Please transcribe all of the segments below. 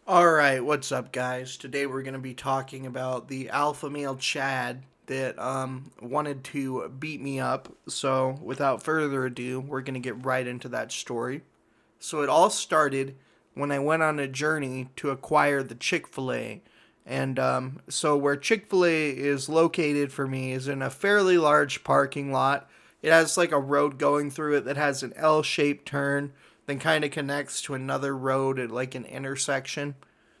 Alright, what's up, guys? Today we're going to be talking about the alpha male Chad that wanted to beat me up. So, without further ado, we're going to get right into that story. So, it all started when I went on a journey to acquire the Chick fil A. And so, where Chick fil A is located for me is in a fairly large parking lot. It has like a road going through it that has an L shaped turn, then kind of connects to another road at like an intersection.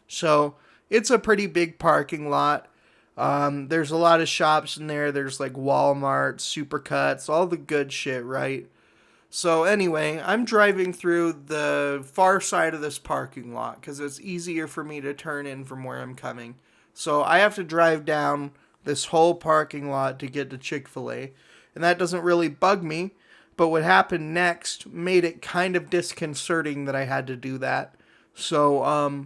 So it's a pretty big parking lot. There's a lot of shops in there. There's like Walmart, Supercuts, all the good shit, right? So anyway, I'm driving through the far side of this parking lot because it's easier for me to turn in from where I'm coming. So I have to drive down this whole parking lot to get to Chick fil A. And that doesn't really bug me. But what happened next made it kind of disconcerting that I had to do that. So,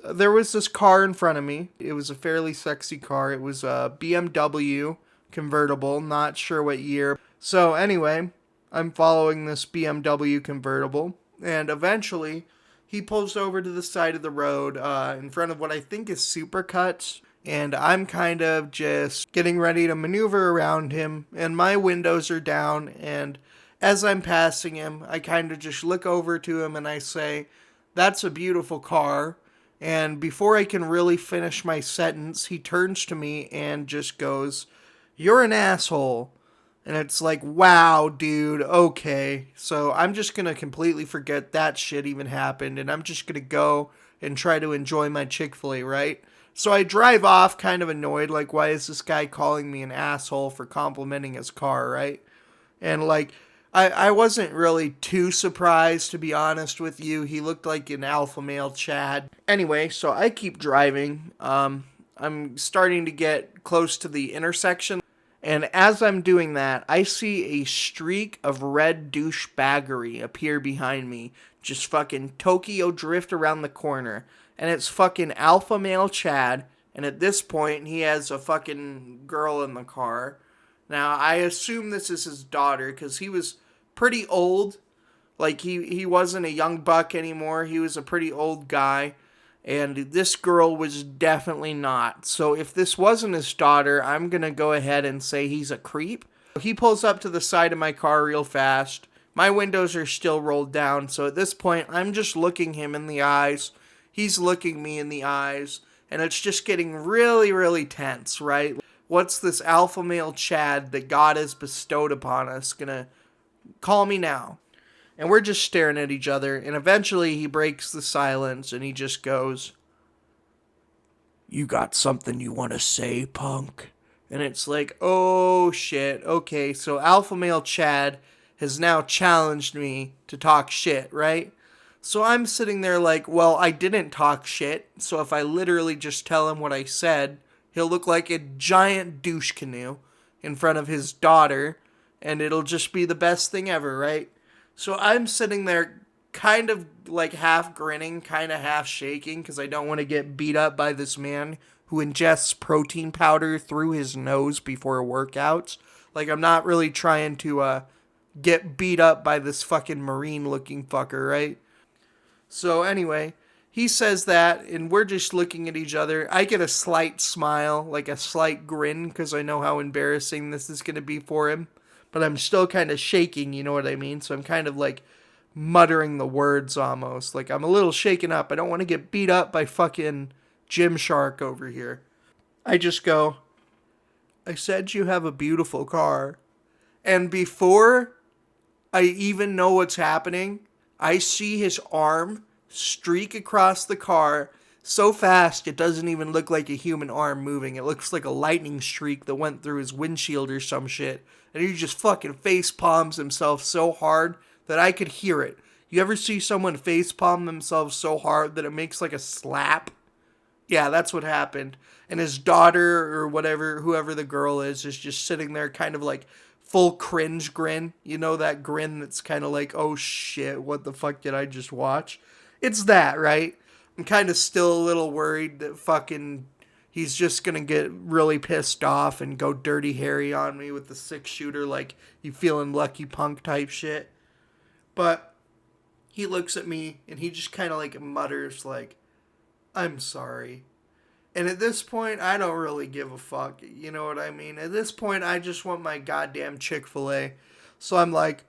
there was this car in front of me. It was a fairly sexy car. It was a BMW convertible, not sure what year. So, anyway, I'm following this BMW convertible, and eventually he pulls over to the side of the road in front of what I think is Supercuts. And I'm kind of just getting ready to maneuver around him, and my windows are down. And as I'm passing him, I kind of just look over to him and I say, "That's a beautiful car." And before I can really finish my sentence, he turns to me and just goes, "You're an asshole." And it's like, wow, dude, okay. So I'm just going to completely forget that shit even happened. And I'm just going to go and try to enjoy my Chick fil A, right? So I drive off kind of annoyed, like, why is this guy calling me an asshole for complimenting his car, right? And like, I wasn't really too surprised, to be honest with you. He looked like an alpha male Chad. Anyway, so I keep driving. I'm starting to get close to the intersection. And as I'm doing that, I see a streak of red douchebaggery appear behind me. Just fucking Tokyo drift around the corner. And it's fucking alpha male Chad. And at this point, he has a fucking girl in the car. Now, I assume this is his daughter because he was pretty old. Like, he wasn't a young buck anymore. He was a pretty old guy. And this girl was definitely not. So if this wasn't his daughter, I'm going to go ahead and say he's a creep. He pulls up to the side of my car real fast. My windows are still rolled down. So at this point, I'm just looking him in the eyes. He's looking me in the eyes. And it's just getting really, really tense, right? What's this alpha male Chad that God has bestowed upon us gonna call me now? And we're just staring at each other. And eventually he breaks the silence and he just goes, "You got something you want to say, punk?" And it's like, oh shit, okay, so Alpha Male Chad has now challenged me to talk shit, right? So I'm sitting there like, well, I didn't talk shit, so if I literally just tell him what I said, he'll look like a giant douche canoe in front of his daughter, and it'll just be the best thing ever, right? So I'm sitting there kind of like half grinning, kind of half shaking because I don't want to get beat up by this man who ingests protein powder through his nose before workouts. Like, I'm not really trying to get beat up by this fucking marine looking fucker, right? So anyway, he says that, and we're just looking at each other. I get a slight smile, like a slight grin, because I know how embarrassing this is going to be for him. But I'm still kind of shaking, you know what I mean? So I'm kind of like muttering the words almost. Like, I'm a little shaken up. I don't want to get beat up by fucking Gymshark over here. I just go, "I said you have a beautiful car." And before I even know what's happening, I see his arm streak across the car so fast it doesn't even look like a human arm moving. It looks like a lightning streak that went through his windshield or some shit. And he just fucking face palms himself so hard that I could hear it. You ever see someone face palm themselves so hard that it makes like a slap? Yeah, that's what happened. And his daughter or whatever, whoever the girl is just sitting there kind of like full cringe grin. You know, that grin that's kind of like, oh shit, what the fuck did I just watch? It's that, right? I'm kind of still a little worried that fucking he's just gonna get really pissed off and go dirty Harry on me with the 6 shooter, like you feeling lucky punk type shit. But he looks at me and he just kind of like mutters like, I'm sorry. And at this point, I don't really give a fuck. You know what I mean? At this point, I just want my goddamn Chick-fil-A. So I'm like,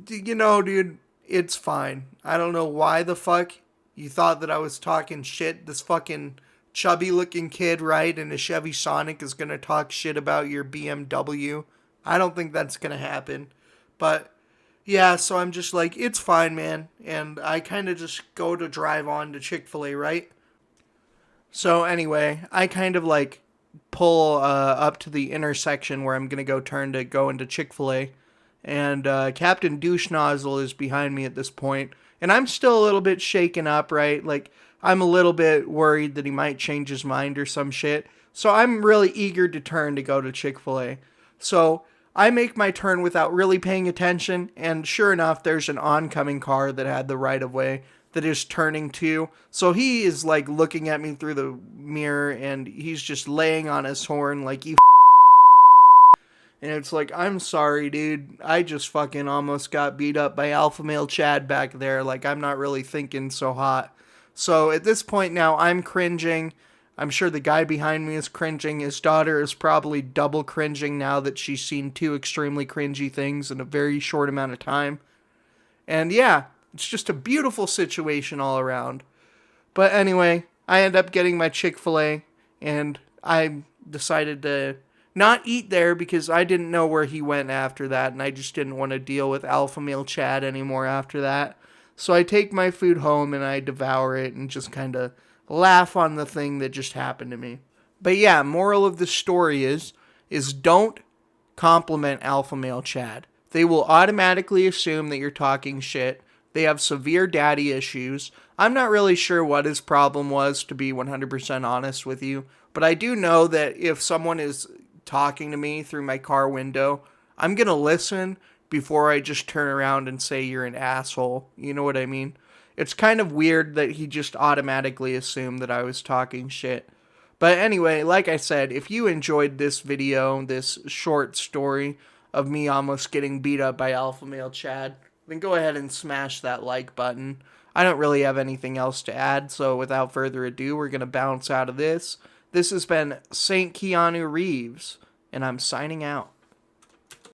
dude, it's fine. I don't know why the fuck you thought that I was talking shit. This fucking chubby looking kid, right, in a Chevy Sonic is gonna talk shit about your BMW. I don't think that's gonna happen. But yeah, so I'm just like, it's fine, man. And I kind of just go to drive on to Chick-fil-A, right? So anyway, I kind of like pull up to the intersection where I'm gonna go turn to go into Chick-fil-A, and Captain Douche Nozzle is behind me at this point, and I'm still a little bit shaken up, right? Like I'm a little bit worried that he might change his mind or some shit. So I'm really eager to turn to go to Chick-fil-A. So I make my turn without really paying attention, and sure enough, there's an oncoming car that had the right of way that is turning too. So he is like looking at me through the mirror, and he's just laying on his horn like, you. And it's like, I'm sorry, dude. I just fucking almost got beat up by Alpha Male Chad back there. Like, I'm not really thinking so hot. So at this point now, I'm cringing. I'm sure the guy behind me is cringing. His daughter is probably double cringing now that she's seen two extremely cringy things in a very short amount of time. And yeah, it's just a beautiful situation all around. But anyway, I end up getting my Chick-fil-A, and I decided to not eat there because I didn't know where he went after that, and I just didn't want to deal with Alpha Male Chad anymore after that. So I take my food home and I devour it and just kind of laugh on the thing that just happened to me. But yeah, moral of the story is don't compliment Alpha Male Chad. They will automatically assume that you're talking shit. They have severe daddy issues. I'm not really sure what his problem was, to be 100% honest with you. But I do know that if someone is talking to me through my car window, I'm going to listen before I just turn around and say you're an asshole. You know what I mean? It's kind of weird that he just automatically assumed that I was talking shit. But anyway, like I said, if you enjoyed this video, this short story of me almost getting beat up by Alpha Male Chad, then go ahead and smash that like button. I don't really have anything else to add, so without further ado, we're going to bounce out of this. This has been St. Keanu Reeves, and I'm signing out.